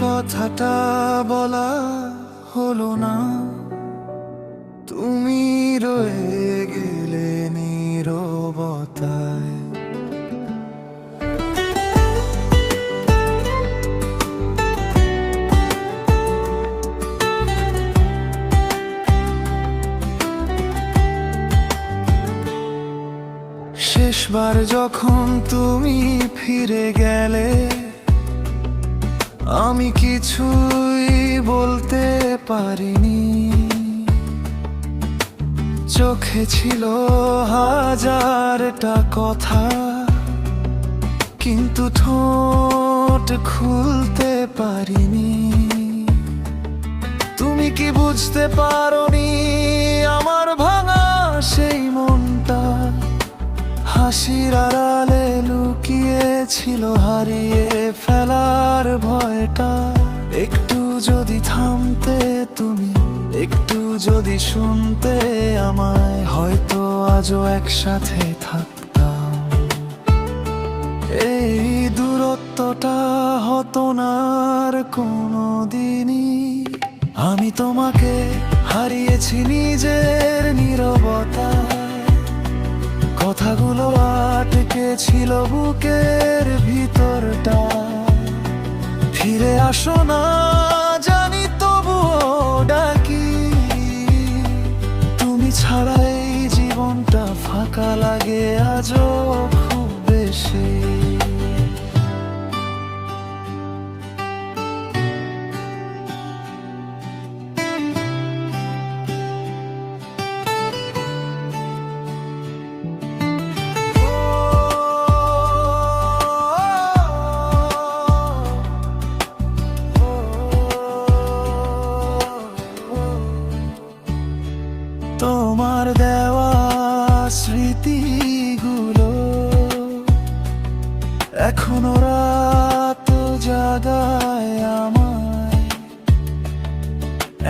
কথাটা বলা হলো না, তুমি রয়ে গেলে নীরবতায়। শেষবার যখন তুমি ফিরে গেলে, আমি কিছুই বলতে পারিনি। চোখে ছিল হাজারটা কথা, কিন্তু ঠোঁট খুলতে পারিনি। তুমি কি বুঝতে পারোনি আমার ভাঙা সেই মনটা হাসির আড়ালে লুকিয়েছিল হারিয়ে ফেলার ভয়টা? একটু যদি থামতে তুমি, একটু যদি শুনতে আমায়, হয়তো আজও একসাথে থাকতাম। এই দূরত্বটা হতো না আর কোনোদিনই। আমি তোমাকে হারিয়েছি নিজের নীরবতায়, কথাগুলো আটকে ছিল বুকের ভিতরটা। ফিরে আসো না জানি তবুও ডাকি, তুমি ছাড়া এই জীবনটা ফাঁকা লাগে আজও খুব বেশি। তোমার দেওয়া স্মৃতিগুলো এখনো রাত জাগায় আমায়।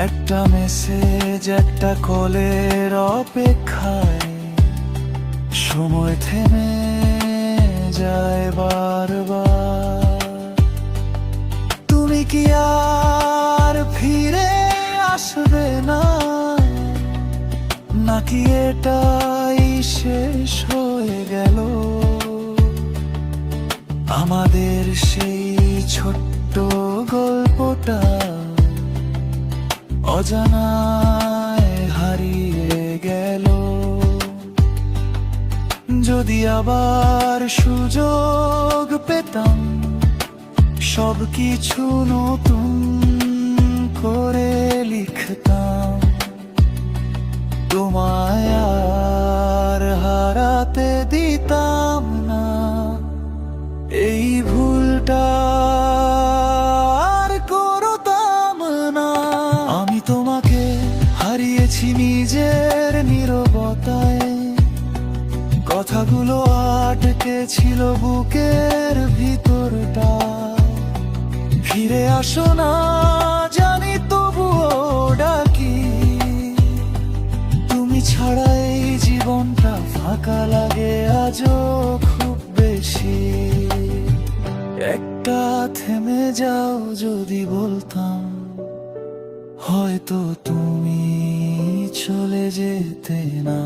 একটা মেসেজ, একটা কলের অপেক্ষায় সময় থেমে যায় বারবার। তুমি কি আর ফিরে আসবে না, নাকি এটাই শেষ হয়ে গেল? আমাদের সেই ছোট্ট গল্পটা অজানায় হারিয়ে গেল। যদি আবার সুযোগ পেতাম, সবকিছু নতুন করে লিখতাম। তোমায় আর হারাতে দিতাম না, এই ভুলটা আর করতাম না। আমি তোমাকে হারিয়েছি নিজের নীরবতায়, কথাগুলো আটকে ছিল বুকের ভিতরটা। ফিরে আসো না জানি তবুও ডাকি, তুমি ছাড়া এই জীবনটা ফাঁকা লাগে আজও খুব বেশি। একটা থেমে যাও যদি বলতাম, হয়তো তুমি চলে যেতে না।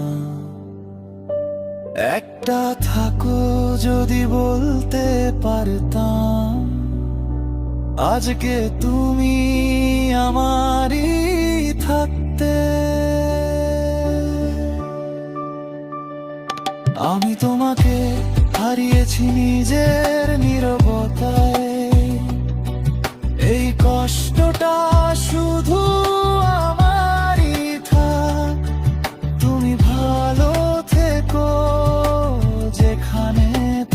একটা থাকো যদি বলতে পারতাম, আজকে তুমি আমারই থাকতে। আমি তোমাকে হারিয়েছি নিজের নীরবতায়, এই কষ্টটা শুধু আমারই থাক। তুমি ভালো থেকো যেখানে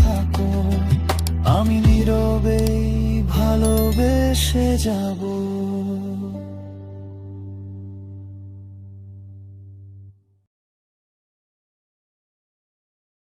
থাকো, আমি নীরবেই ভালোবেসে যাব।